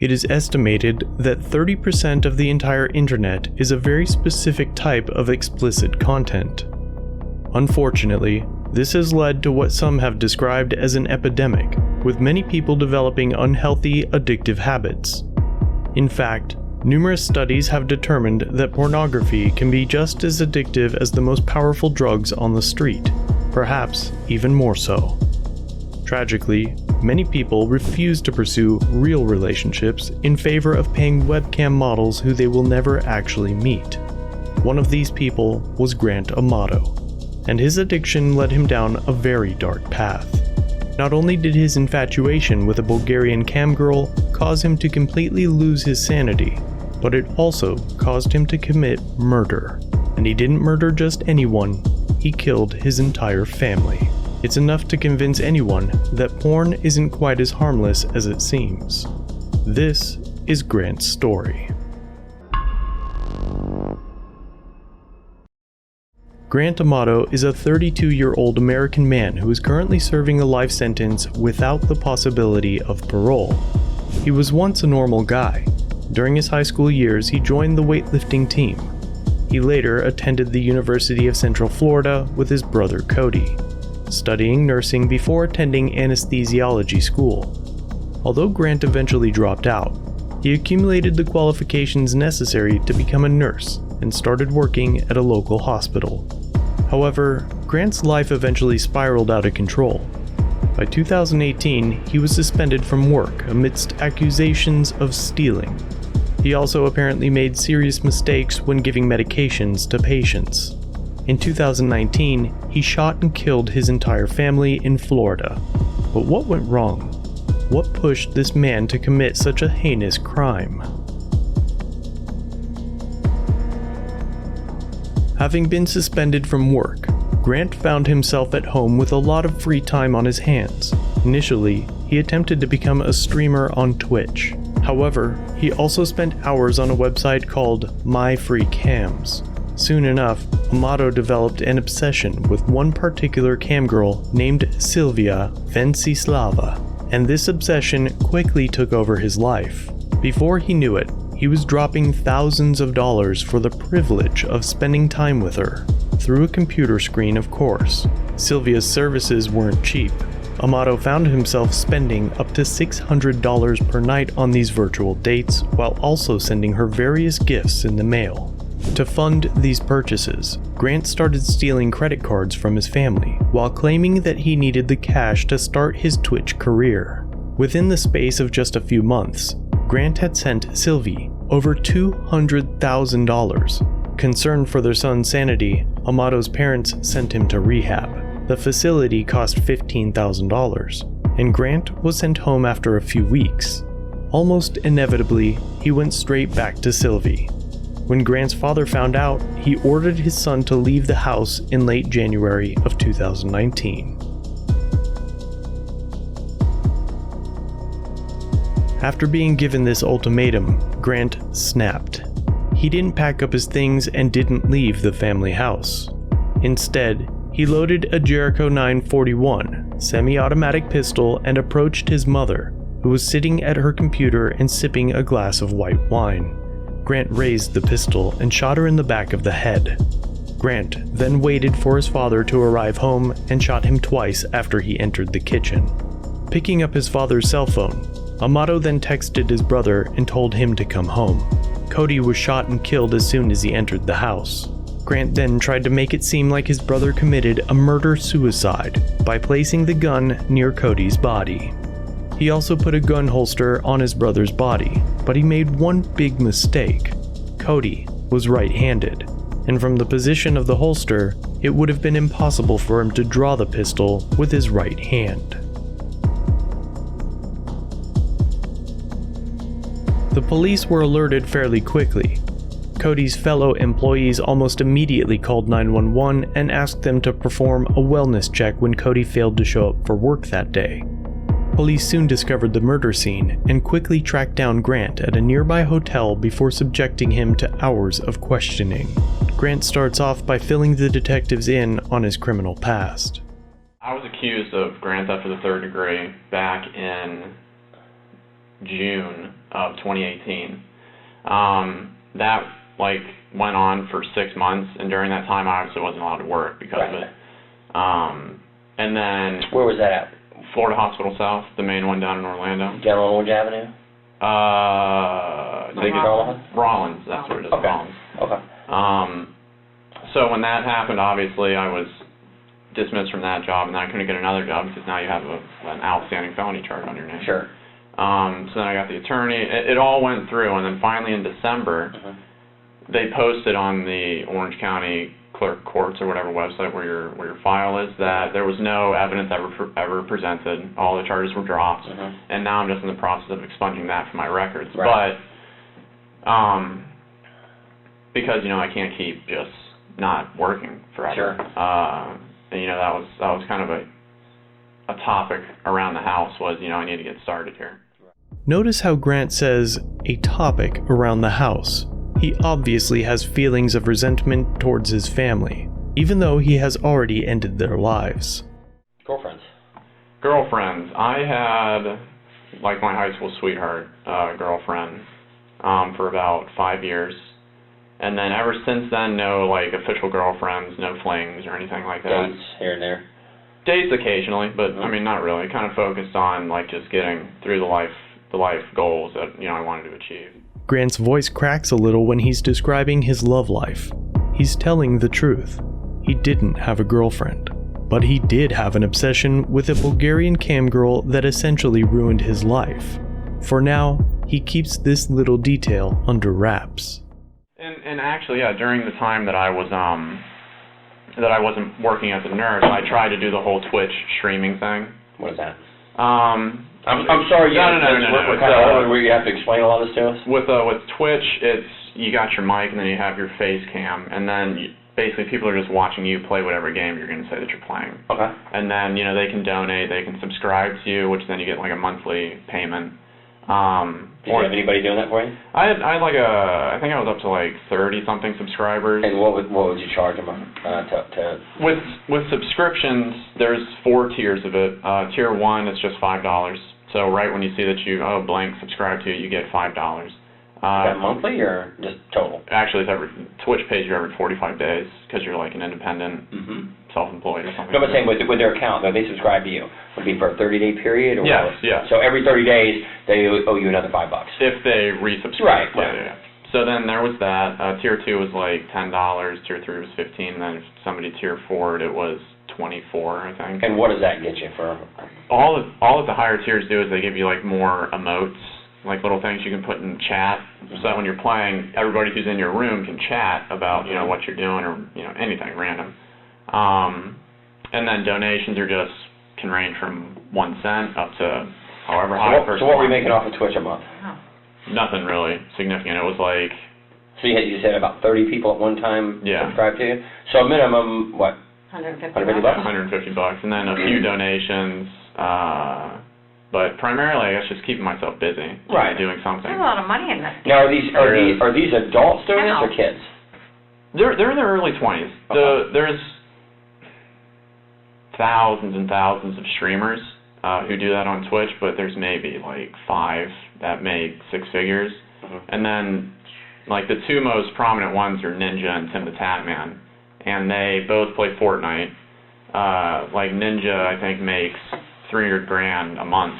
It is estimated that 30% of the entire internet is a very specific type of explicit content. Unfortunately, this has led to what some have described as an epidemic, with many people developing unhealthy, addictive habits. In fact, numerous studies have determined that pornography can be just as addictive as the most powerful drugs on the street, perhaps even more so. Tragically, many people refuse to pursue real relationships in favor of paying webcam models who they will never actually meet. One of these people was Grant Amato, and his addiction led him down a very dark path. Not only did his infatuation with a Bulgarian camgirl cause him to completely lose his sanity, but it also caused him to commit murder. And he didn't murder just anyone, he killed his entire family. It's enough to convince anyone that porn isn't quite as harmless as it seems. This is Grant's story. Grant Amato is a 32-year-old American man who is currently serving a life sentence without the possibility of parole. He was once a normal guy. During his high school years, he joined the weightlifting team. He later attended the University of Central Florida with his brother Cody, studying nursing before attending anesthesiology school. Although Grant eventually dropped out, he accumulated the qualifications necessary to become a nurse and started working at a local hospital. However, Grant's life eventually spiraled out of control. By 2018, he was suspended from work amidst accusations of stealing. He also apparently made serious mistakes when giving medications to patients. In 2019, he shot and killed his entire family in Florida. But what went wrong? What pushed this man to commit such a heinous crime? Having been suspended from work, Grant found himself at home with a lot of free time on his hands. Initially, he attempted to become a streamer on Twitch. However, he also spent hours on a website called My Free Cams. Soon enough, Amato developed an obsession with one particular camgirl named Silviya Ventsislave, and this obsession quickly took over his life. Before he knew it, he was dropping thousands of dollars for the privilege of spending time with her. Through a computer screen, of course. Silviya's services weren't cheap. Amato found himself spending up to $600 per night on these virtual dates, while also sending her various gifts in the mail. To fund these purchases, Grant started stealing credit cards from his family, while claiming that he needed the cash to start his Twitch career. Within the space of just a few months, Grant had sent Sylvie over $200,000. Concerned for their son's sanity, Amato's parents sent him to rehab. The facility cost $15,000, and Grant was sent home after a few weeks. Almost inevitably, he went straight back to Sylvie. When Grant's father found out, he ordered his son to leave the house in late January of 2019. After being given this ultimatum, Grant snapped. He didn't pack up his things and didn't leave the family house. Instead, he loaded a Jericho 941 semi-automatic pistol and approached his mother, who was sitting at her computer and sipping a glass of white wine. Grant raised the pistol and shot her in the back of the head. Grant then waited for his father to arrive home and shot him twice after he entered the kitchen. Picking up his father's cell phone, Amato then texted his brother and told him to come home. Cody was shot and killed as soon as he entered the house. Grant then tried to make it seem like his brother committed a murder-suicide by placing the gun near Cody's body. He also put a gun holster on his brother's body, but he made one big mistake. Cody was right-handed, and from the position of the holster, it would have been impossible for him to draw the pistol with his right hand. The police were alerted fairly quickly. Cody's fellow employees almost immediately called 911 and asked them to perform a wellness check when Cody failed to show up for work that day. Police soon discovered the murder scene and quickly tracked down Grant at a nearby hotel before subjecting him to hours of questioning. Grant starts off by filling the detectives in on his criminal past. I was accused of grand theft of the third degree back in June of 2018. That like went on for 6 months, and during that time I obviously wasn't allowed to work because of it. And then where was that at? Florida Hospital South, the main one down in Orlando. Down on Orange Avenue? Rollins, that's where it is. Okay. Rollins. Okay. So when that happened, obviously I was dismissed from that job, and then I couldn't get another job because now you have an outstanding felony charge on your name. Sure. So then I got the attorney. It all went through, and then finally in December, they posted on the Orange County Clerk Courts or whatever website where your file is that there was no evidence ever presented. All the charges were dropped, and now I'm just in the process of expunging that from my records. Right. But because I can't keep just not working forever. Sure. And that was kind of a topic around the house was I need to get started here. Notice how Grant says a topic around the house. He obviously has feelings of resentment towards his family, even though he has already ended their lives. Girlfriends. I had, like my high school sweetheart, girlfriend for about 5 years. And then ever since then, no like official girlfriends, no flings or anything like that. Dates here and there? Dates occasionally, but I mean not really. Kind of focused on like just getting through the life goals that I wanted to achieve. Grant's voice cracks a little when he's describing his love life. He's telling the truth. He didn't have a girlfriend, but he did have an obsession with a Bulgarian camgirl that essentially ruined his life. For now, he keeps this little detail under wraps. And actually, yeah, during the time that I wasn't working as a nurse, I tried to do the whole Twitch streaming thing. What is that? I'm sorry. No. You have to explain a lot of this to us. With Twitch, it's you got your mic and then you have your face cam, and then basically people are just watching you play whatever game you're going to say that you're playing. Okay. And then they can donate, they can subscribe to you, which then you get like a monthly payment. Did you have anybody doing that for you? I think I was up to like 30-something subscribers. And what would you charge them to? With subscriptions, there's 4 tiers of it. Tier 1 is just $5. So right when you see that you blank subscribe to it, you get $5. Is that monthly or just total? Actually, Twitch pays you every 45 days because you're like an independent, self-employed or something. No, but saying with their account, though, they subscribe to you. Would it be for a 30-day period? Or Yes. So every 30 days, they owe you another $5. If they resubscribe. Right. Yeah. So then there was that. Tier 2 was like $10. Tier 3 was $15. And then if somebody tier 4'd, it was $24, I think. And what does that get you for? All that the higher tiers do is they give you like more emotes, like little things you can put in chat, so that when you're playing, everybody who's in your room can chat about what you're doing or anything random. And then donations can range from 1 cent up to however high. So what were you making off of Twitch a month? Nothing really significant. It was like. So you said about 30 people at one time subscribed to you. So a minimum what? $150. $150, and then a few donations. But primarily, I guess just keeping myself busy, doing something. There's a lot of money in this. Now, are these adults doing this or kids? They're in their early 20s. Okay. There's thousands and thousands of streamers who do that on Twitch, but there's maybe like 5 that make 6 figures. And then like the 2 most prominent ones are Ninja and Tim the Tatman, and they both play Fortnite. Like Ninja, I think, makes $300,000 a month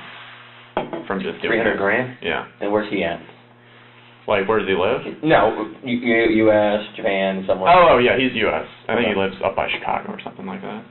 from just doing it. $300,000? Yeah. And where's he at? Like, where does he live? No, U.S., Japan, somewhere. Oh, yeah, he's U.S. I think he lives up by Chicago or something like that.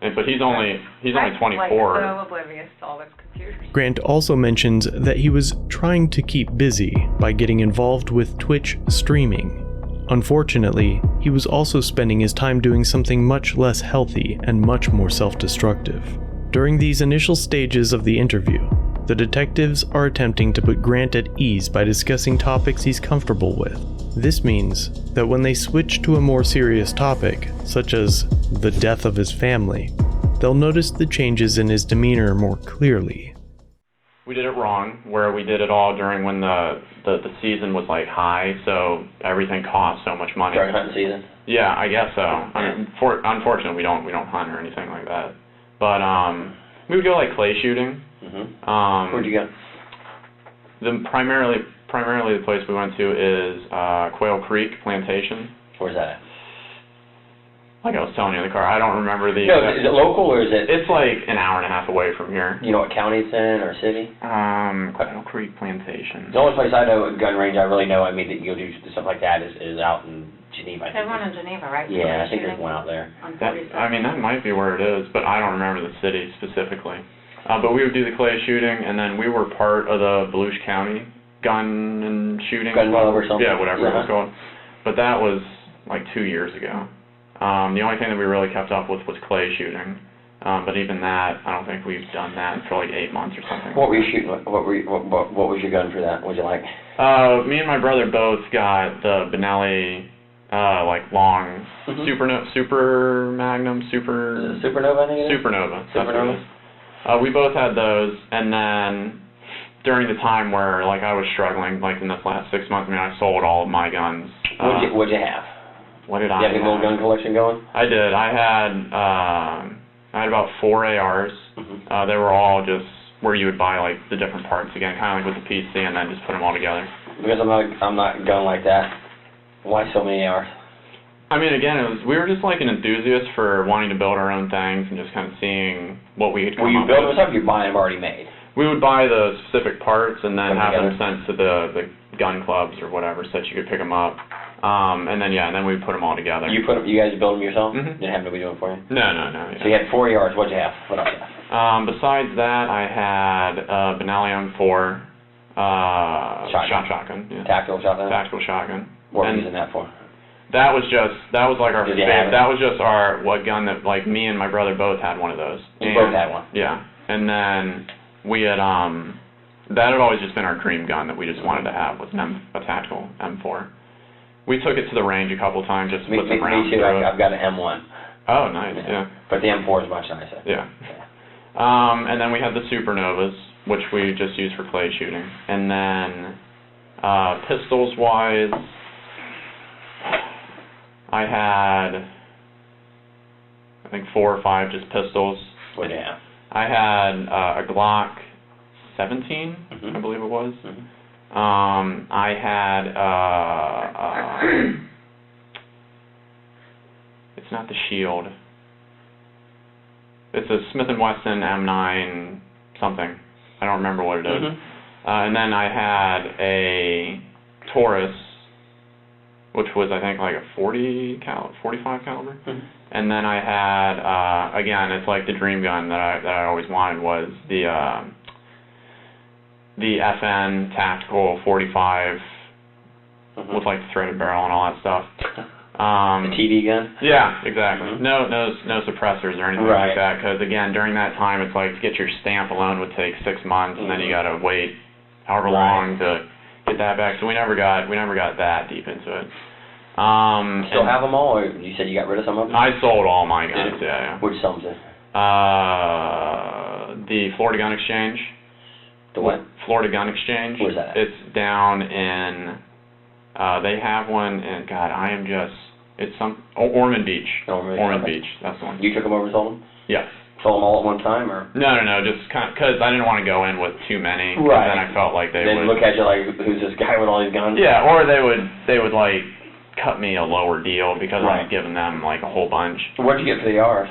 But he's only 24. So oblivious to all this computers. Grant also mentions that he was trying to keep busy by getting involved with Twitch streaming. Unfortunately, he was also spending his time doing something much less healthy and much more self-destructive. During these initial stages of the interview, the detectives are attempting to put Grant at ease by discussing topics he's comfortable with. This means that when they switch to a more serious topic, such as the death of his family, they'll notice the changes in his demeanor more clearly. We did it wrong, where we did it all during when the season was like high, so everything cost so much money. During hunting season? Yeah, I guess so. I mean, unfortunately, we don't hunt or anything like that. But we would go like clay shooting. Where'd you go? Primarily the place we went to is Quail Creek Plantation. Where's that at? Like I was telling you in the car, I don't remember the... No, is it local or is it... It's like an hour and a half away from here. You know what county it's in or city? Quail Creek Plantation. The only place I know, a gun range I really know, I mean, that you'll do stuff like that is out in Geneva. There's one in Geneva, right? Yeah, I think there's one out there. That might be where it is, but I don't remember the city specifically. But we would do the clay shooting, and then we were part of the Volusia County gun and shooting. Gun club or something? Yeah, whatever it was called. But that was like 2 years ago. The only thing that we really kept up with was clay shooting. But even that, I don't think we've done that for like 8 months or something. What were you shooting? What was your gun for that? What was you like? Me and my brother both got the Benelli, like long Super Magnum, Supernova, I think it is? Supernova. We both had those, and then during the time where like I was struggling, like in the last 6 months, I sold all of my guns. What'd you have? What did I have? You have a little gun collection going? I did. I had about 4 ARs. They were all just where you would buy like the different parts again, kind of like with the PC, and then just put them all together. Because I'm not gun like that. Why so many ARs? I mean, again, we were just like an enthusiast for wanting to build our own things and just kind of seeing what we could come up with. Were you building them up, or you buying them already made? We would buy the specific parts and then have them sent to the gun clubs or whatever, so that you could pick them up. And then we'd put them all together. You guys build them yourself? Didn't have nobody do them for you? No. Yeah. So you had 4 ARs. What'd you have? What else you have? Besides that, I had Benelli M4 shotgun. Yeah. Tactical shotgun. Tactical shotgun. What were you using that for? That was like our favorite. That was just our gun that like me and my brother both had one of those. You both had one. Yeah, and then we had that had always just been our dream gun that we just wanted to have, was a tactical M4. We took it to the range a couple times just to put some rounds through it. I've got an M1. Oh, nice. Yeah. But the M4 is much nicer. Yeah. And then we had the Supernovas, which we just used for clay shooting, and then pistols wise. I had, I think 4 or 5 just pistols. What do you have? I had a Glock 17, I believe it was. I had, it's not the Shield. It's a Smith & Wesson M9 something. I don't remember what it is. And then I had a Taurus, which was, I think, like a 45 caliber. And then I had, again, it's like the dream gun that I always wanted, was the FN Tactical 45 with like the threaded barrel and all that stuff. The TD gun? Yeah, exactly. No suppressors or anything like that, because again, during that time, it's like to get your stamp alone would take 6 months, and then you got to wait however long to get that back. So we never got that deep into it. Still have them all, or you said you got rid of some of them? I sold all my guns. Yeah. Which sums it? The Florida Gun Exchange. The what? Florida Gun Exchange. Where's that at? It's down in. They have one in. God, it's some Ormond Beach. Ormond Beach. That's the one. You took them over and sold them? Yes. Sold them all at one time, or? No, just because I didn't want to go in with too many. Right. And then I felt like they would look at you like, who's this guy with all these guns? Yeah, or they would like cut me a lower deal because I was giving them like a whole bunch. What did you get for the ARs?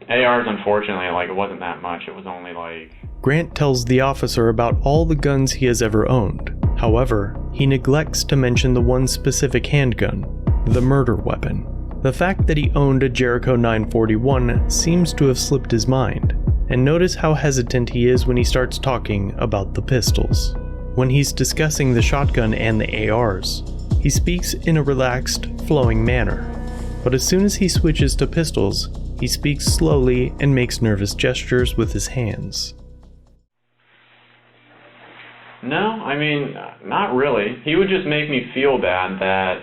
ARs, unfortunately, like it wasn't that much. It was only like. Grant tells the officer about all the guns he has ever owned. However, he neglects to mention the one specific handgun, the murder weapon. The fact that he owned a Jericho 941 seems to have slipped his mind, and notice how hesitant he is when he starts talking about the pistols. When he's discussing the shotgun and the ARs, he speaks in a relaxed, flowing manner, but as soon as he switches to pistols, he speaks slowly and makes nervous gestures with his hands. No, I mean, not really. He would just make me feel bad that,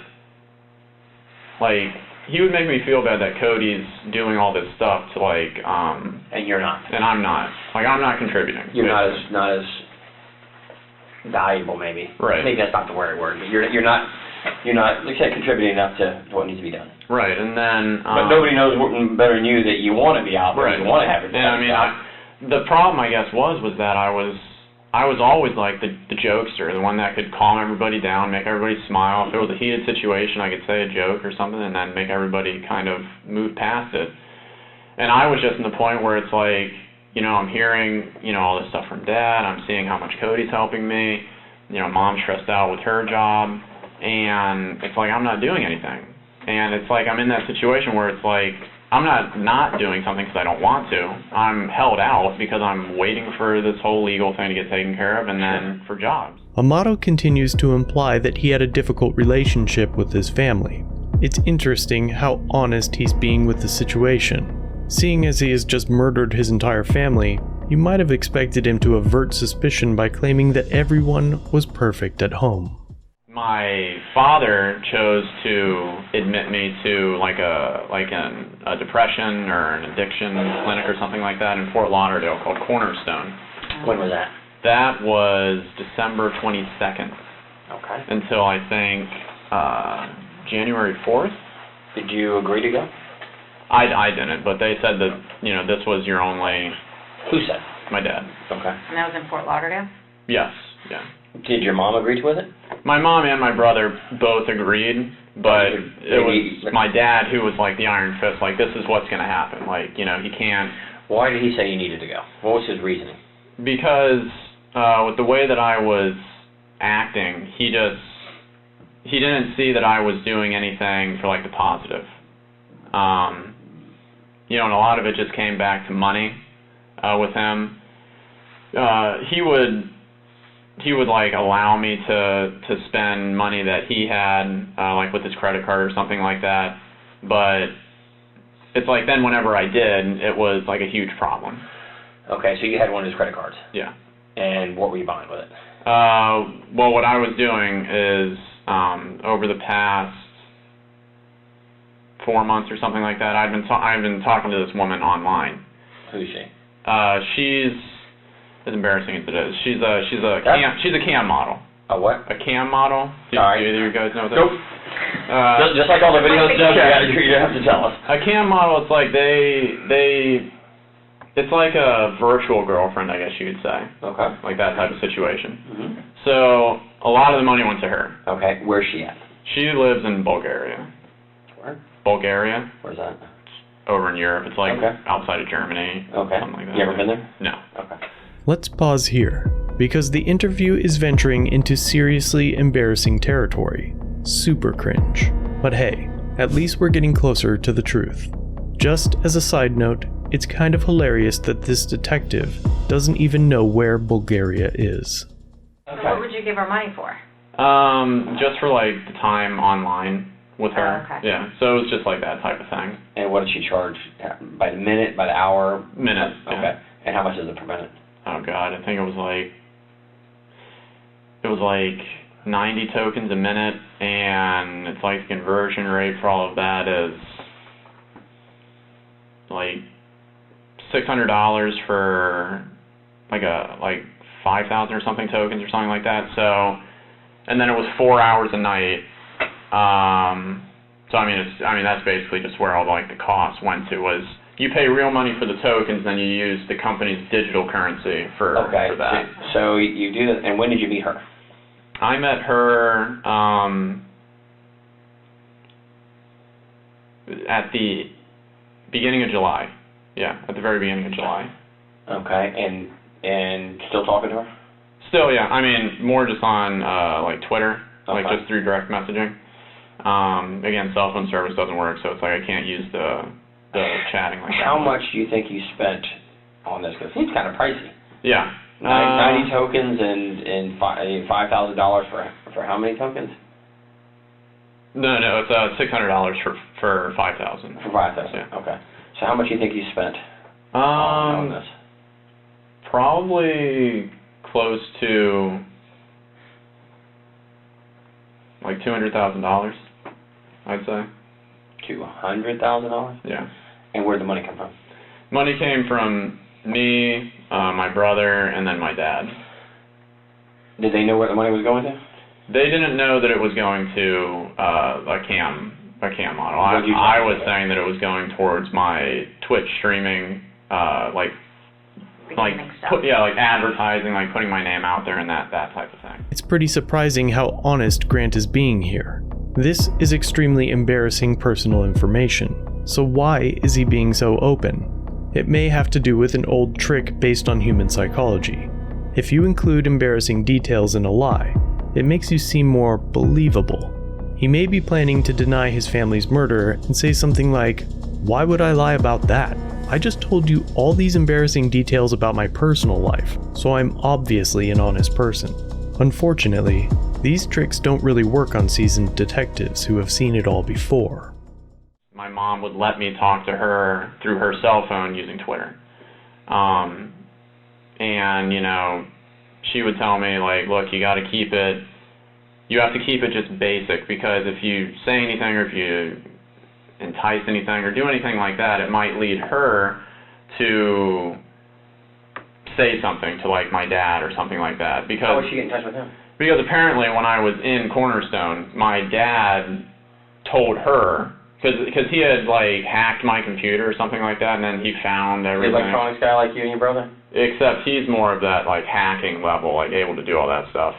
like, he would make me feel bad that Cody's doing all this stuff to, like, And you're not. And I'm not. Like, I'm not contributing. You're not as valuable, maybe. Right. Maybe that's not the right word, but you're not, like I said, contributing enough to what needs to be done. Right, and then... but nobody knows better than you that you want to be out there, you want to have your... And I mean, the problem, I guess, was that I was I was always like the jokester, the one that could calm everybody down, make everybody smile. If it was a heated situation, I could say a joke or something and then make everybody kind of move past it. And I was just in the point where it's like, you know, I'm hearing, you know, all this stuff from Dad. I'm seeing how much Cody's helping me. You know, Mom's stressed out with her job. And it's like I'm not doing anything. And it's like I'm in that situation where it's like I'm not doing something because I don't want to. I'm held out because I'm waiting for this whole legal thing to get taken care of and then for jobs. Amato continues to imply that he had a difficult relationship with his family. It's interesting how honest he's being with the situation. Seeing as he has just murdered his entire family, you might have expected him to avert suspicion by claiming that everyone was perfect at home. My father chose to admit me to like a depression or an addiction clinic or something like that in Fort Lauderdale called Cornerstone. When was that? That was December 22nd. Okay. Until I think January 4th. Did you agree to go? I didn't, but they said that, you know, this was your only... Who said? My dad. Okay. And that was in Fort Lauderdale? Yes, yeah. Did your mom agree with it? My mom and my brother both agreed, but it was my dad who was like the iron fist, like, this is what's going to happen. Like, you know, he can't... Why did he say you needed to go? What was his reasoning? Because with the way that I was acting, he didn't see that I was doing anything for, like, the positive. You know, and a lot of it just came back to money with him. He would like allow me to spend money that he had, like with his credit card or something like that. But it's like then whenever I did, it was like a huge problem. Okay, so you had one of his credit cards. Yeah. And what were you buying with it? Well, what I was doing is over the past 4 months or something like that, I've been talking to this woman online. Who's she? She's as embarrassing as it is. She's a cam model. A what? A cam model. Do All right. either of you guys know what that Nope. is? Just like all the videos, you have to tell us. A cam model, it's like it's like a virtual girlfriend, I guess you could say. Okay. Like that type of situation. Mm-hmm. So a lot of the money went to her. Okay. Where's she at? She lives in Bulgaria. Where? Bulgaria. Where's that? Over in Europe. It's like outside of Germany. Okay. Something like that. You ever been there? No. Okay. Let's pause here, because the interview is venturing into seriously embarrassing territory. Super cringe. But hey, at least we're getting closer to the truth. Just as a side note, it's kind of hilarious that this detective doesn't even know where Bulgaria is. Okay. What would you give her money for? Just for like the time online with her. Oh, okay. Yeah, so it was just like that type of thing. And what did she charge? By the minute, by the hour? Minute. Okay. Yeah. And how much is it per minute? Oh God, I think it was like 90 tokens a minute, and it's like the conversion rate for all of that is like $600 for like 5,000 or something tokens or something like that. So, and then it was 4 hours a night. So I mean that's basically just where all like the costs went to, was you pay real money for the tokens, then you use the company's digital currency for that. So you do that, and when did you meet her? I met her at the beginning of July. Yeah, at the very beginning of July. Okay, and still talking to her? Still, yeah. I mean, more just on like Twitter, okay. like just through direct messaging. Again, cell phone service doesn't work, so it's like I can't use the chatting like that. How much do you think you spent on this? Because it seems kind of pricey. Yeah. 90 tokens and $5,000 for how many tokens? No, it's $600 for 5,000. For 5,000. Yeah. Okay. So how much do you think you spent on this? Probably close to like $200,000, I'd say. $200,000? Yeah. And where'd the money come from? Money came from me, my brother, and then my dad. Did they know where the money was going to? They didn't know that it was going to a cam model. What did you I was saying that it was going towards my Twitch streaming, like epidemic stuff. like advertising, like putting my name out there and that type of thing. It's pretty surprising how honest Grant is being here. This is extremely embarrassing personal information. So why is he being so open? It may have to do with an old trick based on human psychology. If you include embarrassing details in a lie, it makes you seem more believable. He may be planning to deny his family's murder and say something like, "Why would I lie about that? I just told you all these embarrassing details about my personal life, so I'm obviously an honest person." Unfortunately, these tricks don't really work on seasoned detectives who have seen it all before. My mom would let me talk to her through her cell phone using Twitter. And, you know, she would tell me, like, look, you have to keep it just basic, because if you say anything or if you entice anything or do anything like that, it might lead her to say something to, like, my dad or something like that. Because, how would she get in touch with him? Because apparently when I was in Cornerstone, my dad told her, because he had, like, hacked my computer or something like that, and then he found everything. He's electronics guy like you and your brother? Except he's more of that, like, hacking level, like, able to do all that stuff.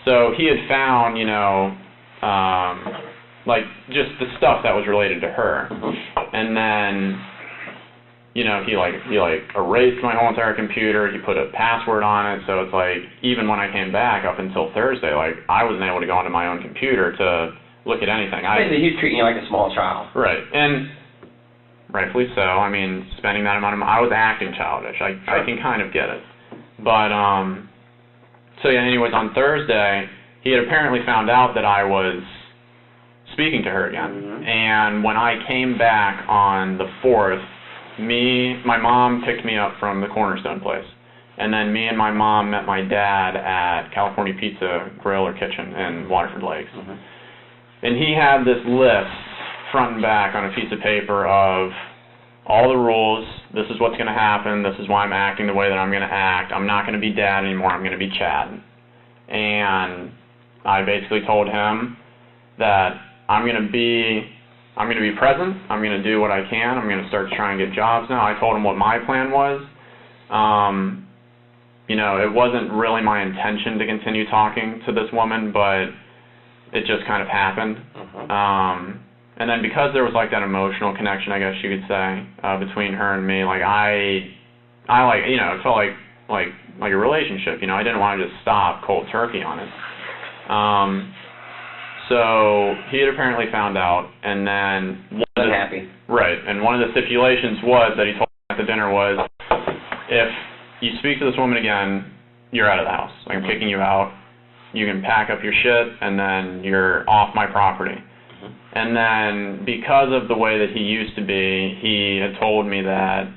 So he had found, you know, like, just the stuff that was related to her. And then, you know, he erased my whole entire computer. He put a password on it. So it's like, even when I came back up until Thursday, like, I wasn't able to go onto my own computer to look at anything. Basically, he's treating you like a small child. Right. And rightfully so. I mean, spending that amount of money, I was acting childish. I can kind of get it. But, so yeah, anyways, on Thursday, he had apparently found out that I was speaking to her again. And when I came back on the 4th, my mom picked me up from the Cornerstone place. And then me and my mom met my dad at California Pizza Grill or Kitchen in Waterford Lakes. And he had this list, front and back, on a piece of paper of all the rules. This is what's going to happen. This is why I'm acting the way that I'm going to act. I'm not going to be Dad anymore. I'm going to be Chad. And I basically told him that I'm going to be present. I'm going to do what I can. I'm going to start trying to get jobs now. I told him what my plan was. You know, it wasn't really my intention to continue talking to this woman, but it just kind of happened. And then because there was, like, that emotional connection, I guess you could say, between her and me, like, I like, you know, it felt like a relationship, you know. I didn't want to just stop cold turkey on it. So he had apparently found out, and then unhappy. Right, and one of the stipulations was that he told me at the dinner was, if you speak to this woman again, you're out of the house. I'm kicking you out. You can pack up your shit, and then you're off my property. And then, because of the way that he used to be, he had told me that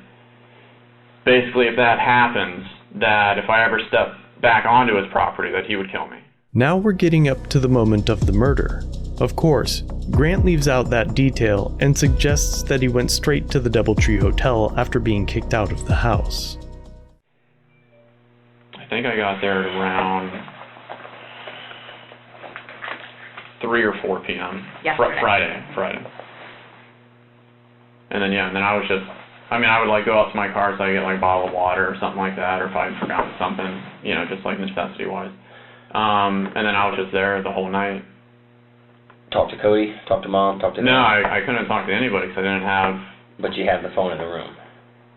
basically if that happens, that if I ever step back onto his property, that he would kill me. Now we're getting up to the moment of the murder. Of course, Grant leaves out that detail and suggests that he went straight to the DoubleTree Hotel after being kicked out of the house. I think I got there at around 3 or 4 p.m. Friday. And then, yeah, and then I was just, I mean, I would, like, go out to my car so I get, like, a bottle of water or something like that, or if I'd forgotten something, you know, just, like, necessity-wise. And then I was just there the whole night. Talk to Cody, talk to Mom, talk to No, I couldn't talk to anybody because I didn't have... But you had the phone in the room.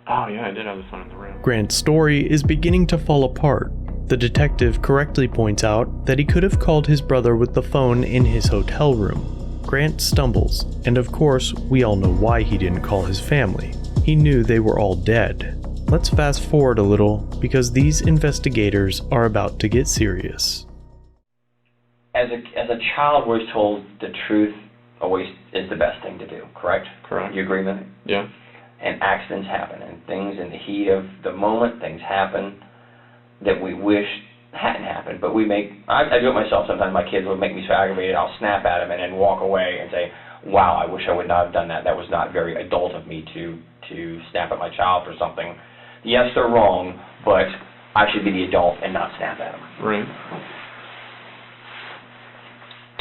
Oh, yeah, I did have the phone in the room. Grant's story is beginning to fall apart. The detective correctly points out that he could have called his brother with the phone in his hotel room. Grant stumbles, and of course, we all know why he didn't call his family. He knew they were all dead. Let's fast forward a little, because these investigators are about to get serious. As a child, we're told the truth always is the best thing to do, correct? Correct. You agree with it? Yeah. And accidents happen, and things in the heat of the moment, things happen that we wish hadn't happened. But I do it myself sometimes. My kids will make me so aggravated, I'll snap at them and then walk away and say, wow, I wish I would not have done that. That was not very adult of me to snap at my child for something. Yes, they're wrong, but I should be the adult and not snap at them. Right.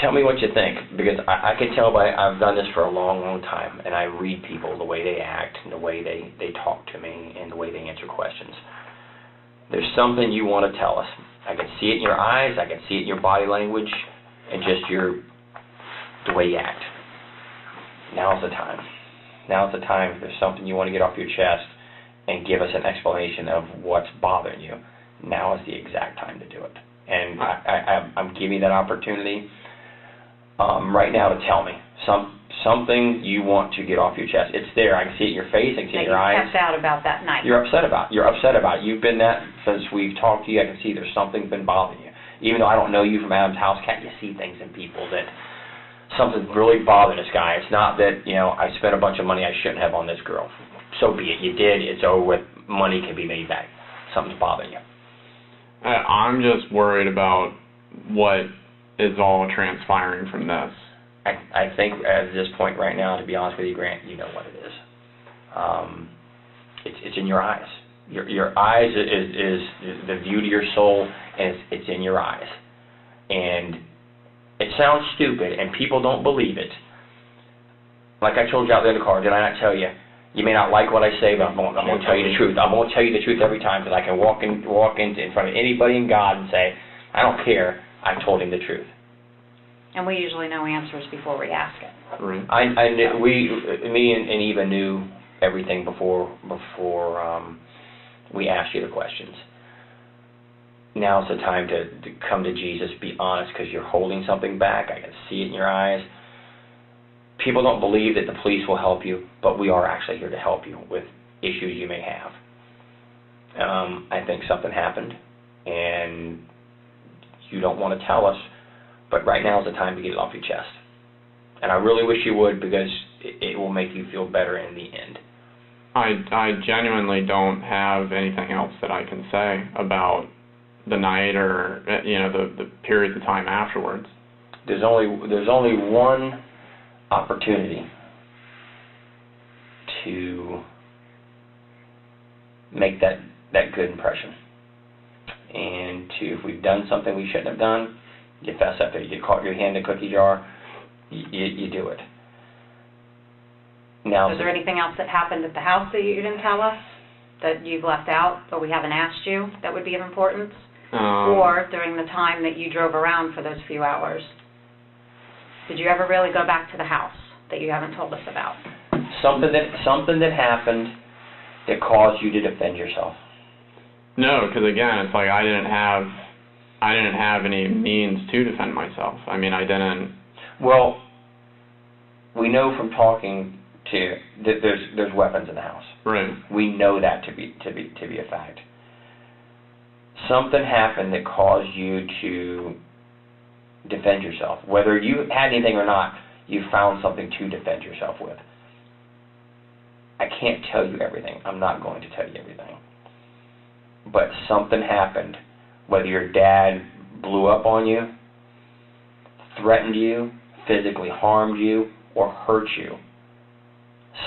Tell me what you think, because I can tell I've done this for a long, long time, and I read people, the way they act, and the way they talk to me, and the way they answer questions. There's something you want to tell us. I can see it in your eyes, I can see it in your body language, and just the way you act. Now's the time. Now's the time. If there's something you want to get off your chest and give us an explanation of what's bothering you, now is the exact time to do it. And I'm giving you that opportunity right now to tell me something you want to get off your chest. It's there. I can see it in your face. I can see it in your eyes. You kept out about that night. You're upset about it. You've been that since we've talked to you. I can see there's something been bothering you. Even though I don't know you from Adam's house, can't you see things in people that something's really bothering this guy? It's not that, I spent a bunch of money I shouldn't have on this girl. So be it. You did. It's over with. Money can be made back. Something's bothering you. I'm just worried about what is all transpiring from this. I think at this point right now, to be honest with you, Grant, you know what it is. It's in your eyes. Your eyes is the view to your soul, and it's in your eyes. And it sounds stupid, and people don't believe it. Like I told you out there in the car, did I not tell you? You may not like what I say, but I'm going to tell you the truth. I'm going to tell you the truth every time, because I can walk in front of anybody in God and say, I don't care, I told him the truth. And we usually know answers before we ask it. Right. Me and Eva knew everything before we asked you the questions. Now's the time to come to Jesus, be honest, because you're holding something back. I can see it in your eyes. People don't believe that the police will help you, but we are actually here to help you with issues you may have. I think something happened, and you don't want to tell us, but right now is the time to get it off your chest. And I really wish you would, because it will make you feel better in the end. I genuinely don't have anything else that I can say about the night or the period of time afterwards. There's only one opportunity to make that good impression, and if we've done something we shouldn't have done, you fess up there. You caught your hand in a cookie jar, you do it. Now, is there anything else that happened at the house that you didn't tell us, that you've left out, or we haven't asked you, that would be of importance? Or during the time that you drove around for those few hours, did you ever really go back to the house that you haven't told us about? Something that happened that caused you to defend yourself. No, because again, it's like I didn't have any means to defend myself. I mean, I didn't. Well, we know from talking to that there's weapons in the house. Right. We know that to be a fact. Something happened that caused you to defend yourself. Whether you had anything or not, you found something to defend yourself with. I can't tell you everything. I'm not going to tell you everything. But something happened. Whether your dad blew up on you, threatened you, physically harmed you, or hurt you,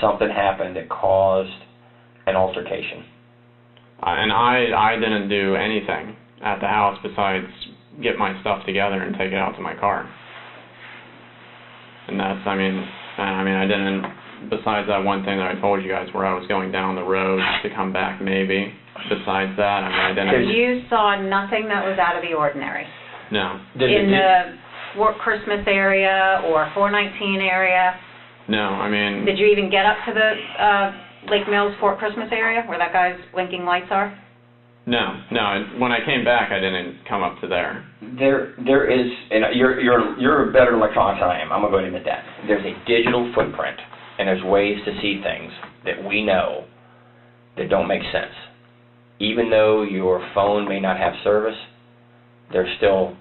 something happened that caused an altercation. And I didn't do anything at the house besides get my stuff together and take it out to my car. And that's, I didn't, besides that one thing that I told you guys where I was going down the road to come back maybe, besides that, I didn't. You saw nothing that was out of the ordinary? No. In the Fort Christmas area or 419 area? No, Did you even get up to the Lake Mills Fort Christmas area where that guy's blinking lights are? No. When I came back, I didn't come up to there. There is, and you're a better electronics than I am. I'm gonna go ahead and admit that. There's a digital footprint, and there's ways to see things that we know that don't make sense. Even though your phone may not have service, there's still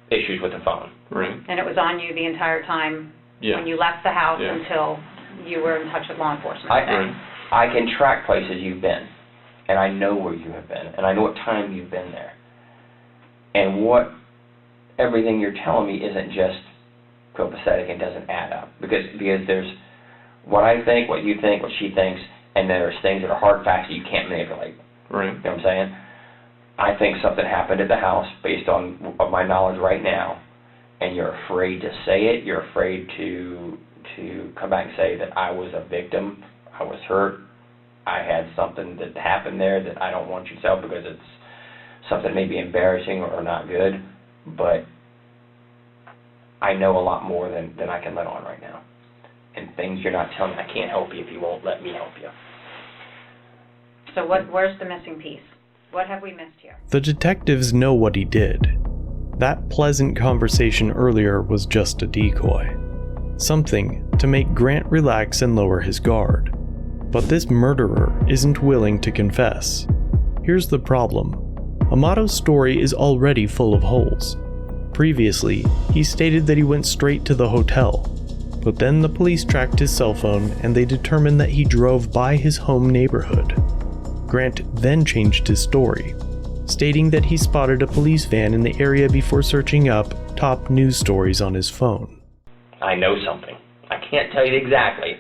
issues with the phone. Right. And it was on you the entire time when you left the house until you were in touch with law enforcement. I can track places you've been, and I know where you have been, and I know what time you've been there. And everything you're telling me isn't just copacetic and doesn't add up. Because there's what I think, what you think, what she thinks, and there's things that are hard facts that you can't manipulate. Right. You know what I'm saying? I think something happened at the house based on my knowledge right now, and you're afraid to say it. You're afraid to come back and say that I was a victim, I was hurt, I had something that happened there that I don't want you to tell because it's something maybe embarrassing or not good, but I know a lot more than I can let on right now. And things you're not telling me, I can't help you if you won't let me help you. So where's the missing piece? What have we missed here? The detectives know what he did. That pleasant conversation earlier was just a decoy. Something to make Grant relax and lower his guard. But this murderer isn't willing to confess. Here's the problem. Amato's story is already full of holes. Previously, he stated that he went straight to the hotel, but then the police tracked his cell phone and they determined that he drove by his home neighborhood. Grant then changed his story, stating that he spotted a police van in the area before searching up top news stories on his phone. I know something. I can't tell you exactly,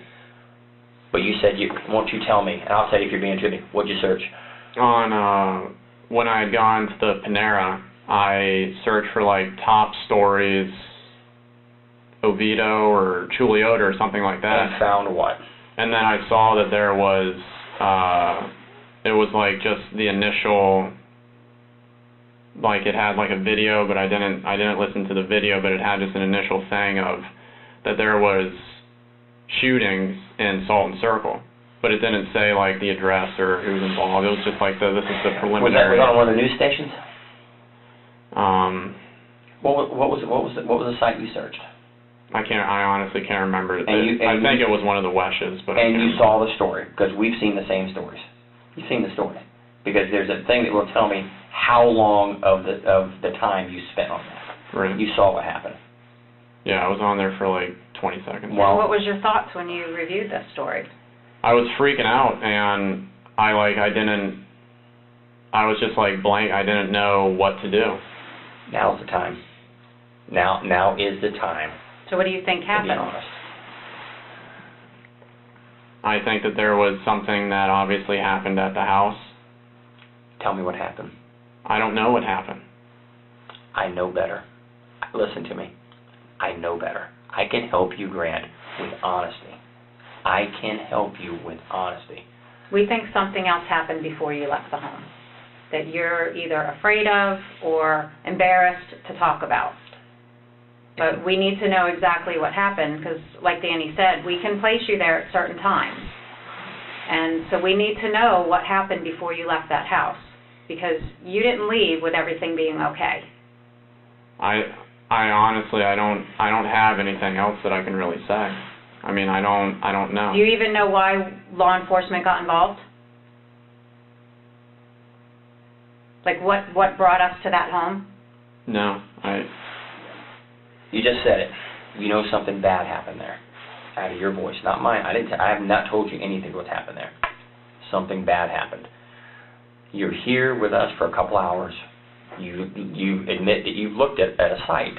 but you said, won't you tell me? And I'll tell you if you're being true to me. What'd you search? When I had gone to the Panera, I searched for like top stories, Oviedo or Chuliota or something like that. And found what? And then I saw that there was, it was like just the initial, like it had like a video, but I didn't listen to the video, but it had just an initial thing of that there was shootings in Salton Circle. But it didn't say like the address or who was involved. It was just like this is the preliminary. Was that on one of the news stations? What was the site you searched? I honestly can't remember. I think it was one of the Weshes, but. And you saw the story because we've seen the same stories. You've seen the story because there's a thing that will tell me how long of the time you spent on that. Right. You saw what happened. Yeah, I was on there for like 20 seconds. Well, what was your thoughts when you reviewed this story? I was freaking out, and I was just like blank. I didn't know what to do. Now's the time. Now is the time. So what do you think happened? To be honest. I think that there was something that obviously happened at the house. Tell me what happened. I don't know what happened. I know better. Listen to me. I know better. I can help you, Grant, with honesty. I can help you with honesty. We think something else happened before you left the home that you're either afraid of or embarrassed to talk about. But we need to know exactly what happened because, like Danny said, we can place you there at certain times. And so we need to know what happened before you left that house because you didn't leave with everything being okay. I honestly, I don't have anything else that I can really say. I mean, I don't know. Do you even know why law enforcement got involved? Like what brought us to that home? No, You just said it. You know something bad happened there. Out of your voice, not mine. I have not told you anything what's happened there. Something bad happened. You're here with us for a couple hours. You admit that you've looked at a site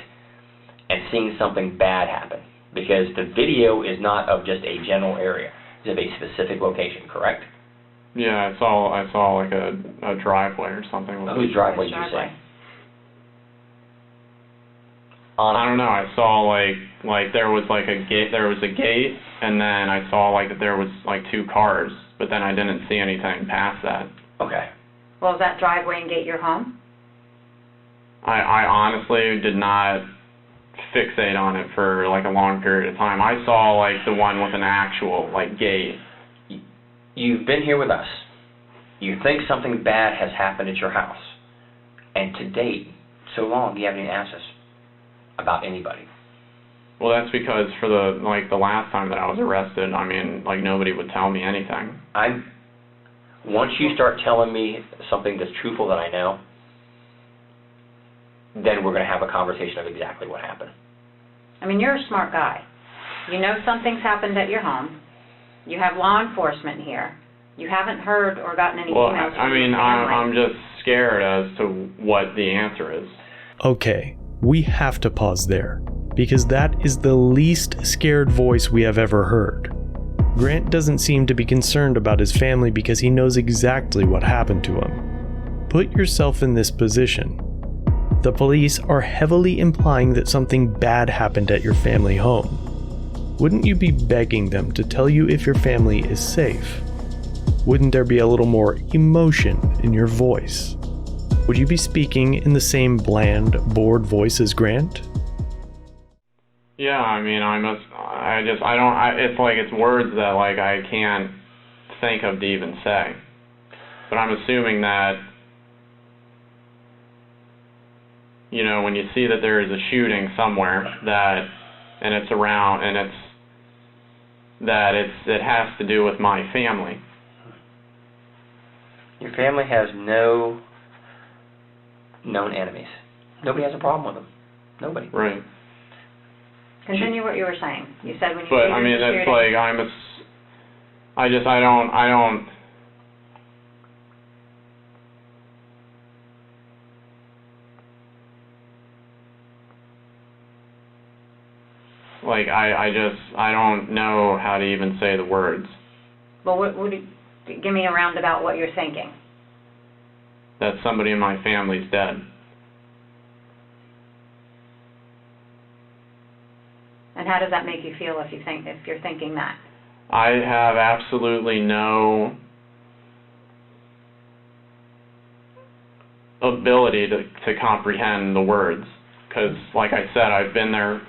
and seen something bad happen. Because the video is not of just a general area. It's of a specific location, correct? Yeah, I saw like a driveway or something. Whose driveway did you say? I don't know. I saw like there was like a gate. There was a gate, and then I saw like that there was like two cars, but then I didn't see anything past that. Okay. Well, is that driveway and gate your home? I honestly did not fixate on it for like a long period of time. I saw like the one with an actual like gate. You've been here with us. You think something bad has happened at your house. And to date, so long, you haven't even asked us about anybody. Well, that's because for the last time that I was arrested, I mean, like nobody would tell me anything. Once you start telling me something that's truthful that I know, then we're going to have a conversation of exactly what happened. I mean, you're a smart guy. You know something's happened at your home. You have law enforcement here. You haven't heard or gotten any emails from your family. I'm just scared as to what the answer is. Okay, we have to pause there, because that is the least scared voice we have ever heard. Grant doesn't seem to be concerned about his family because he knows exactly what happened to him. Put yourself in this position. The police are heavily implying that something bad happened at your family home. Wouldn't you be begging them to tell you if your family is safe? wouldn't there be a little more emotion in your voice? Would you be speaking in the same bland, bored voice as Grant? Yeah, I mean, it's like it's words that, like, I can't think of to even say. But I'm assuming that, you know, when you see that there is a shooting somewhere, and it's around, and it has to do with my family. Your family has no known enemies. Nobody has a problem with them. Nobody. Right. Continue what you were saying. You said when you But, I mean, it's like, I don't, like, I don't know how to even say the words. Well, give me a roundabout what you're thinking. That somebody in my family's dead. And how does that make you feel if you're thinking that? I have absolutely no ability to comprehend the words, because, like I said, I've been there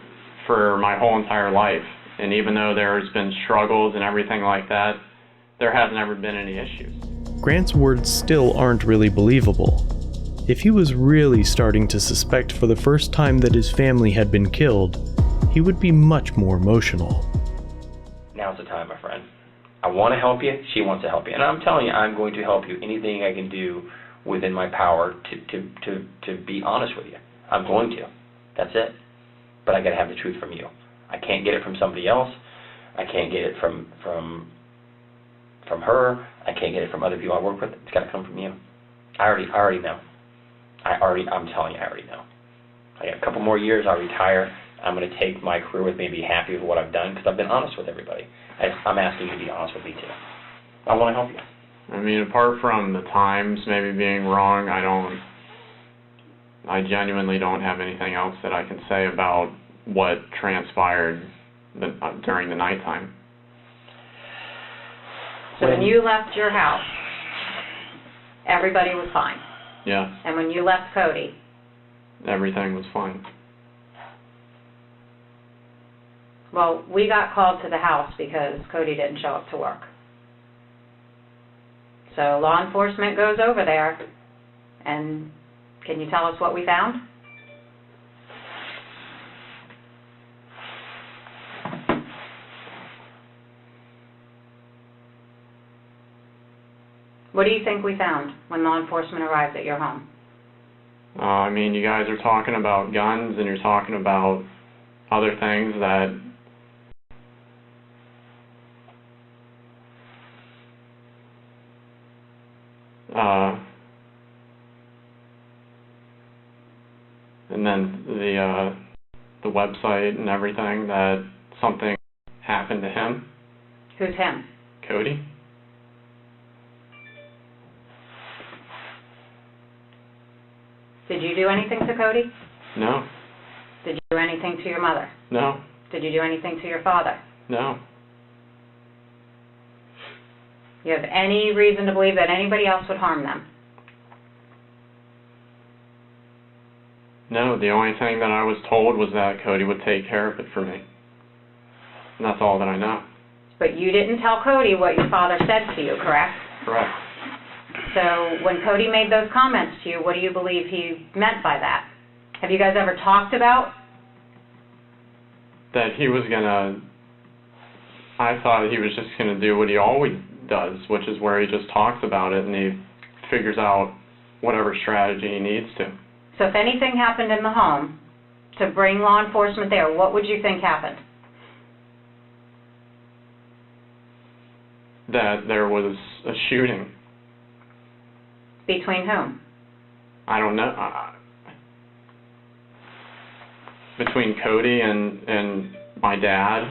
for my whole entire life, and even though there's been struggles and everything like that, there has never been any issues. Grant's words still aren't really believable. If he was really starting to suspect for the first time that his family had been killed, he would be much more emotional. Now's the time, my friend. I want to help you. She wants to help you. And I'm telling you, I'm going to help you. Anything I can do within my power to be honest with you. I'm going to. That's it. But I got to have the truth from you. I can't get it from somebody else. I can't get it from her. I can't get it from other people I work with. It's got to come from you. I already know. I'm telling you, I already know. I got a couple more years. I'll retire. I'm going to take my career with me and be happy with what I've done because I've been honest with everybody. I'm asking you to be honest with me too. I want to help you. I mean, apart from the times maybe being wrong, I genuinely don't have anything else that I can say about what transpired during the nighttime. So when you left your house, everybody was fine. Yeah. And when you left Cody, everything was fine. Well, we got called to the house because Cody didn't show up to work. So law enforcement goes over there, and can you tell us what we found? What do you think we found when law enforcement arrived at your home? I mean, you guys are talking about guns, and you're talking about other things that and then the website and everything, that something happened to him. Who's him? Cody. Did you do anything to Cody? No. Did you do anything to your mother? No. Did you do anything to your father? No. You have any reason to believe that anybody else would harm them? No, the only thing that I was told was that Cody would take care of it for me. And that's all that I know. But you didn't tell Cody what your father said to you, correct? Correct. So when Cody made those comments to you, what do you believe he meant by that? Have you guys ever talked about? That he was I thought he was just going to do what he always does, which is where he just talks about it and he figures out whatever strategy he needs to. So if anything happened in the home to bring law enforcement there, what would you think happened? That there was a shooting. Between whom? I don't know. Between Cody and my dad.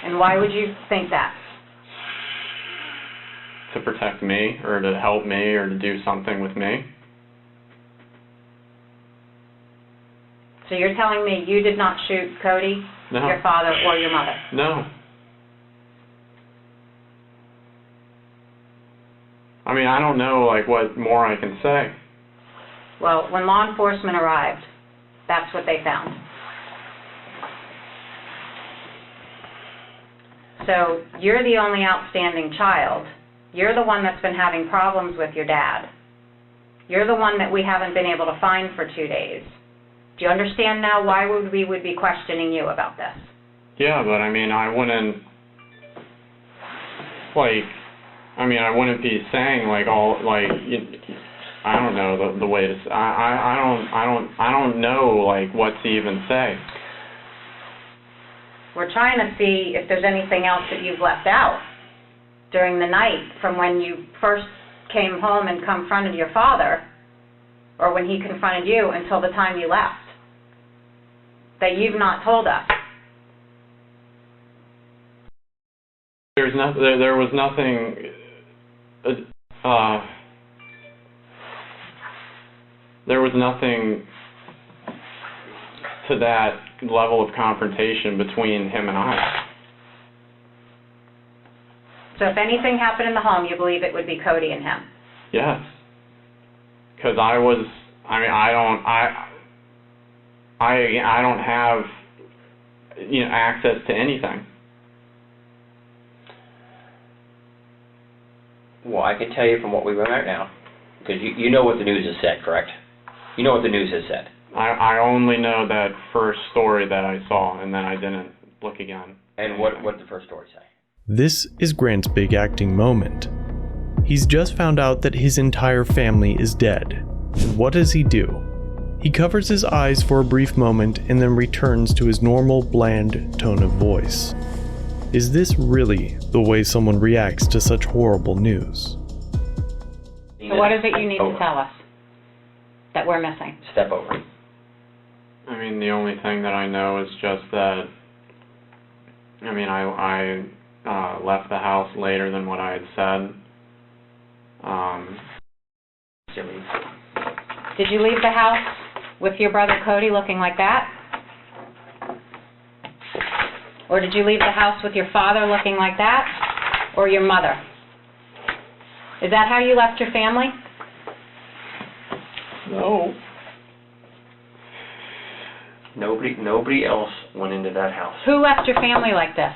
And why would you think that? To protect me, or to help me, or to do something with me. So you're telling me you did not shoot Cody, No. your father, or your mother? No. I mean, I don't know, like, what more I can say. Well, when law enforcement arrived, that's what they found. So you're the only outstanding child. You're the one that's been having problems with your dad. You're the one that we haven't been able to find for 2 days. Do you understand now why we would be questioning you about this? Yeah, but I mean, I wouldn't, like, I wouldn't be saying, like, all, like, I don't know the way to, I don't know, like, what to even say. We're trying to see if there's anything else that you've left out during the night from when you first came home and confronted your father, or when he confronted you until the time you left, that you've not told us. There was nothing, there was nothing to that level of confrontation between him and I. So if anything happened in the home, you believe it would be Cody and him? Yes. Because I don't have, access to anything. Well, I can tell you from what we read right now, because you know what the news has said, correct? You know what the news has said. I only know that first story that I saw, and then I didn't look again. And what did the first story say? This is Grant's big acting moment. He's just found out that his entire family is dead. And what does he do? He covers his eyes for a brief moment and then returns to his normal, bland tone of voice. Is this really the way someone reacts to such horrible news? So what is it you need to tell us that we're missing? Step over. I mean, the only thing that I know is just that, I left the house later than what I had said. Did you leave the house with your brother Cody looking like that? Or did you leave the house with your father looking like that? Or your mother? Is that how you left your family? No. Nobody else went into that house. Who left your family like this?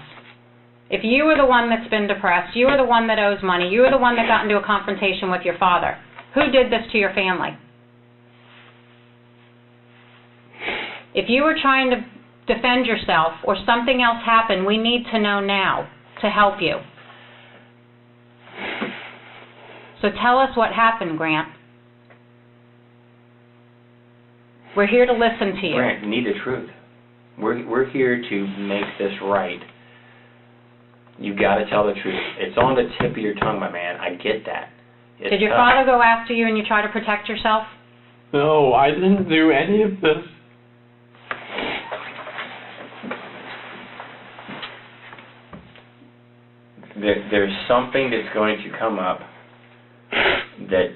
If you were the one that's been depressed, you were the one that owes money, you were the one that got into a confrontation with your father, who did this to your family? If you were trying to defend yourself or something else happened, we need to know now to help you. So tell us what happened, Grant. We're here to listen to you. Grant, you need the truth. We're here to make this right. You got to tell the truth. It's on the tip of your tongue, my man. I get that. Did your father go after you and you try to protect yourself? No, I didn't do any of this. There's something that's going to come up that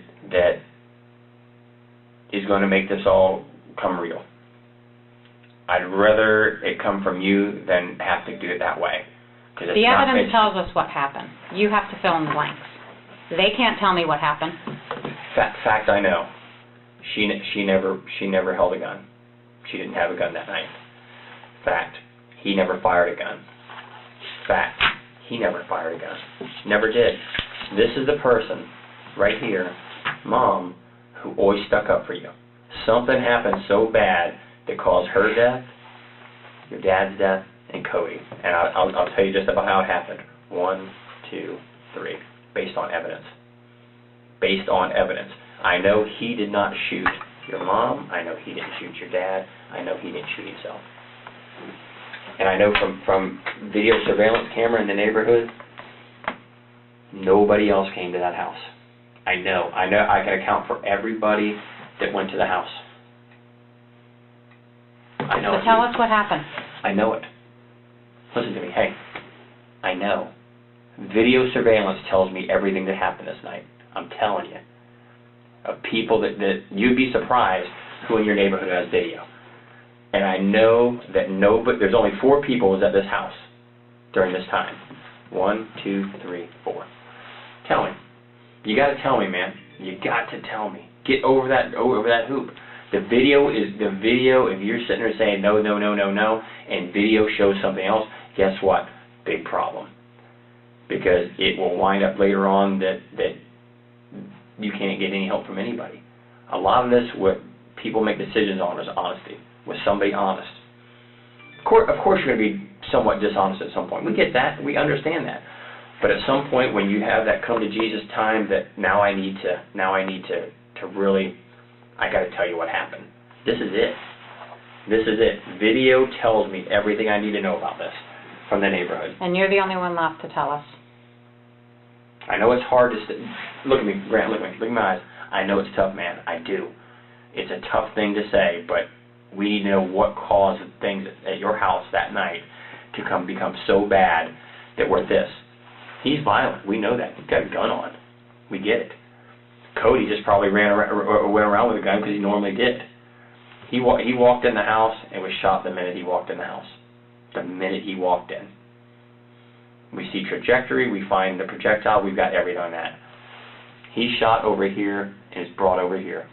is going to make this all come real. I'd rather it come from you than have to do it that way. The evidence tells us what happened. You have to fill in the blanks. They can't tell me what happened. Fact, I know. She never held a gun. She didn't have a gun that night. Fact, he never fired a gun. Fact, he never fired a gun. Never did. This is the person right here, Mom, who always stuck up for you. Something happened so bad that caused her death, your dad's death, and Cody. And I'll tell you just about how it happened. 1, 2, 3. Based on evidence. Based on evidence. I know he did not shoot your mom. I know he didn't shoot your dad. I know he didn't shoot himself. And I know from video surveillance camera in the neighborhood, nobody else came to that house. I know. I can account for everybody that went to the house. I know. So tell us what happened. I know it. Listen to me. Hey, I know. Video surveillance tells me everything that happened this night. I'm telling you. Of people that you'd be surprised who in your neighborhood has video. And I know that there's only 4 people who was at this house during this time. 1, 2, 3, 4. Tell me. You got to tell me, man. You got to tell me. Get over that hoop. The video, if you're sitting there saying no, no, no, no, no, and video shows something else, guess what? Big problem. Because it will wind up later on that you can't get any help from anybody. A lot of this, what people make decisions on, is honesty. Was somebody honest? Of course you're going to be somewhat dishonest at some point. We get that. We understand that. But at some point when you have that come to Jesus time that now I need to really, I got to tell you what happened. This is it. This is it. Video tells me everything I need to know about this from the neighborhood. And you're the only one left to tell us. I know it's hard to look at me, Grant, look at my eyes. I know it's tough, man. I do. It's a tough thing to say, but we need to know what caused things at your house that night to become so bad that we're this. He's violent. We know that. He's got a gun on. We get it. Cody just probably went around with a gun because he normally did. He walked in the house and was shot the minute he walked in the house. The minute he walked in. We see trajectory, we find the projectile, we've got everything on that. He's shot over here and is brought over here.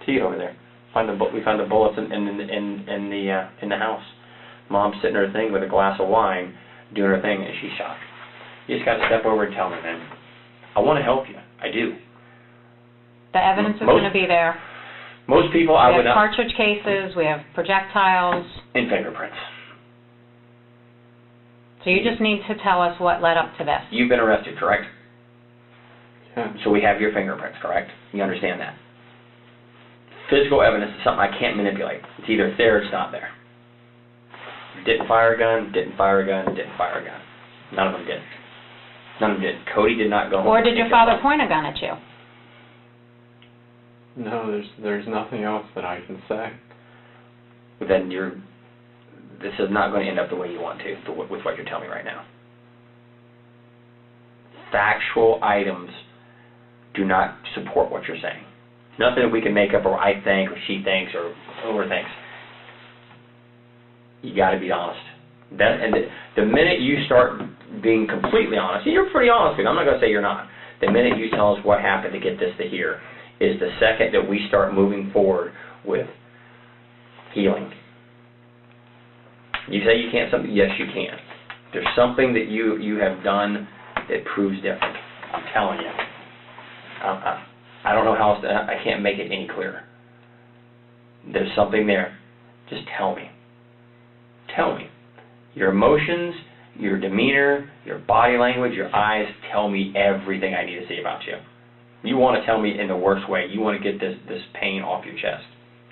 See it over there. We found the bullets in the house. Mom's sitting her thing with a glass of wine, doing her thing, and she's shot. You just got to step over and tell me, man. I want to help you. I do. The evidence is going to be there. Most people, I would not. We have cartridge cases, we have projectiles. And fingerprints. So you just need to tell us what led up to this. You've been arrested, correct? Yeah. So we have your fingerprints, correct? You understand that? Physical evidence is something I can't manipulate. It's either there or it's not there. Didn't fire a gun, didn't fire a gun, didn't fire a gun. None of them did. None of them did. Cody did not go home. Or did your father point a gun at you? No, there's nothing else that I can say. Then this is not going to end up the way you want to with what you're telling me right now. Factual items do not support what you're saying. Nothing that we can make up, or I think, or she thinks, or overthinks. You got to be honest. The minute you start being completely honest, and you're pretty honest, I'm not going to say you're not. The minute you tell us what happened to get this to here is the second that we start moving forward with healing. You say you can't something? Yes, you can. There's something that you have done that proves different. I'm telling you. I don't know how else I can't make it any clearer. There's something there. Just tell me. Tell me. Your emotions, your demeanor, your body language, your eyes tell me everything I need to see about you. You want to tell me in the worst way. You want to get this pain off your chest.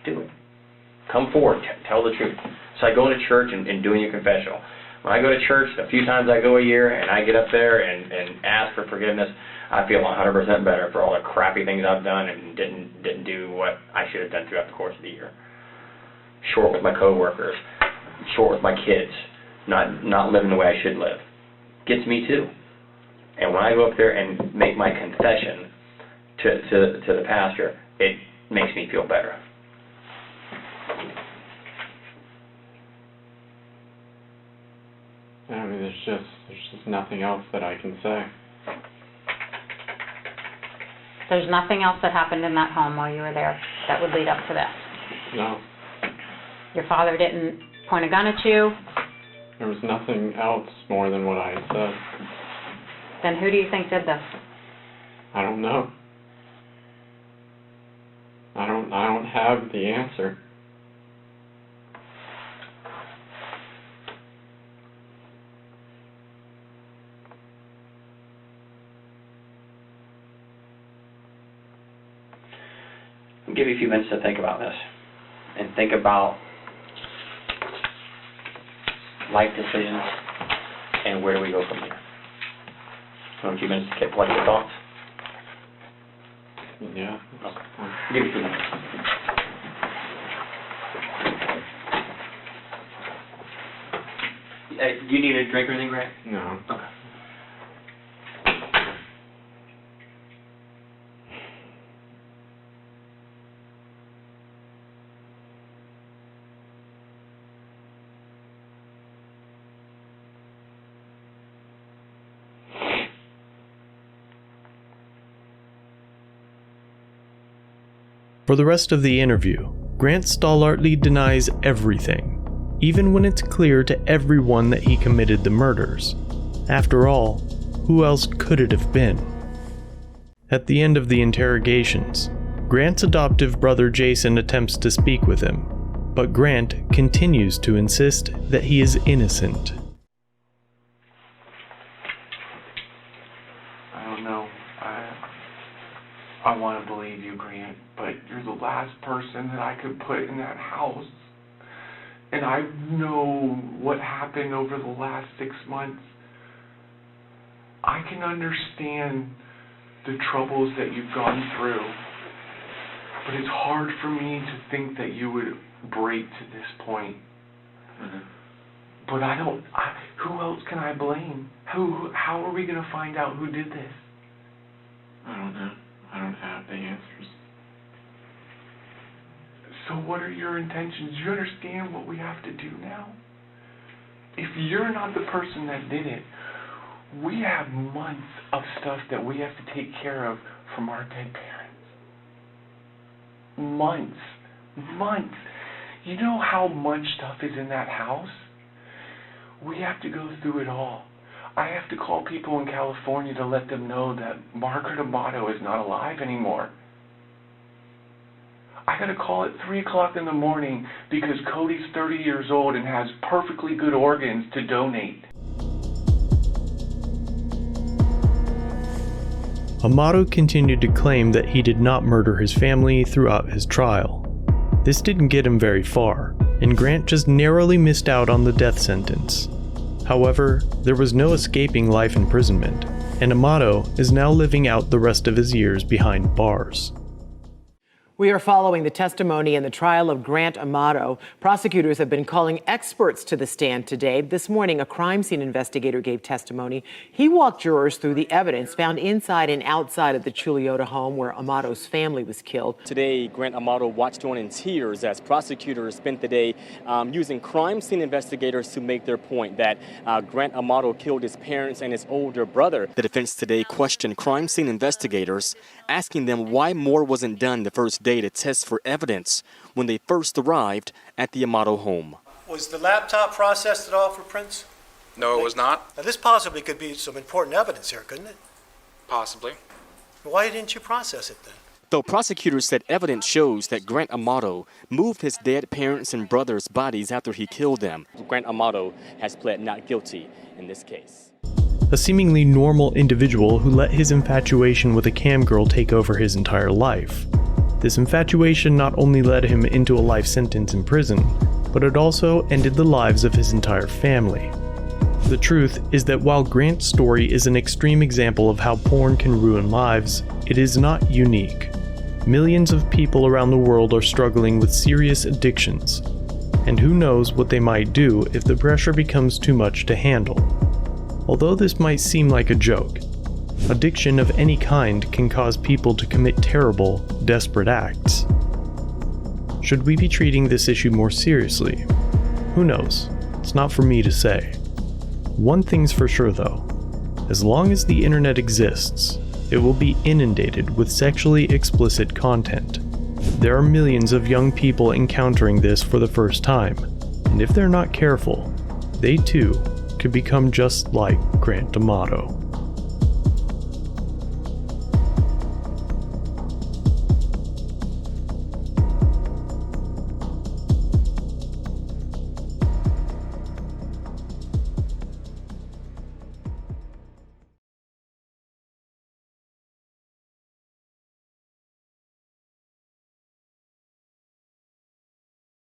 Do it. Come forward. Tell the truth. It's like going to church and doing your confessional. When I go to church, the few times I go a year and I get up there and ask for forgiveness, I feel 100% better for all the crappy things I've done and didn't do what I should have done throughout the course of the year. Short with my coworkers, short with my kids, not living the way I should live. Gets me too. And when I go up there and make my confession to the pastor, it makes me feel better. I mean, there's just nothing else that I can say. There's nothing else that happened in that home while you were there that would lead up to this? No. Your father didn't point a gun at you? There was nothing else more than what I had said. Then who do you think did this? I don't know. I don't have the answer. I'll give you a few minutes to think about this. And think about life decisions and where do we go from here. Want a few minutes to collect your thoughts? Yeah. Okay. Give me a few minutes. Do you need a drink or anything, Grant? No. Okay. For the rest of the interview, Grant stalwartly denies everything, even when it's clear to everyone that he committed the murders. After all, who else could it have been? At the end of the interrogations, Grant's adoptive brother Jason attempts to speak with him, but Grant continues to insist that he is innocent. I don't know. I want to believe you, Grant, but you're the last person that I could put in that house. And I know what happened over the last 6 months. I can understand the troubles that you've gone through, but it's hard for me to think that you would break to this point. Mm-hmm. But who else can I blame? How are we going to find out who did this? I don't know. I don't have the answers. So what are your intentions? Do you understand what we have to do now? If you're not the person that did it, we have months of stuff that we have to take care of from our dead parents. Months. You know how much stuff is in that house? We have to go through it all. I have to call people in California to let them know that Grant Amato is not alive anymore. I gotta call at 3 o'clock in the morning because Cody's 30 years old and has perfectly good organs to donate. Amato continued to claim that he did not murder his family throughout his trial. This didn't get him very far, and Grant just narrowly missed out on the death sentence. However, there was no escaping life imprisonment, and Amato is now living out the rest of his years behind bars. We are following the testimony in the trial of Grant Amato. Prosecutors have been calling experts to the stand today. This morning, a crime scene investigator gave testimony. He walked jurors through the evidence found inside and outside of the Chuliotta home where Amato's family was killed. Today, Grant Amato watched on in tears as prosecutors spent the day using crime scene investigators to make their point that Grant Amato killed his parents and his older brother. The defense today questioned crime scene investigators, asking them why more wasn't done the first day to test for evidence when they first arrived at the Amato home. Was the laptop processed at all for prints? No, it was not. Now, this possibly could be some important evidence here, couldn't it? Possibly. Why didn't you process it then? Though prosecutors said evidence shows that Grant Amato moved his dead parents and brothers' bodies after he killed them, Grant Amato has pled not guilty in this case. A seemingly normal individual who let his infatuation with a camgirl take over his entire life. This infatuation not only led him into a life sentence in prison, but it also ended the lives of his entire family. The truth is that while Grant's story is an extreme example of how porn can ruin lives, it is not unique. Millions of people around the world are struggling with serious addictions, and who knows what they might do if the pressure becomes too much to handle. Although this might seem like a joke, addiction of any kind can cause people to commit terrible, desperate acts. Should we be treating this issue more seriously? Who knows? It's not for me to say. One thing's for sure though, as long as the internet exists, it will be inundated with sexually explicit content. There are millions of young people encountering this for the first time, and if they're not careful, they too could become just like Grant Amato.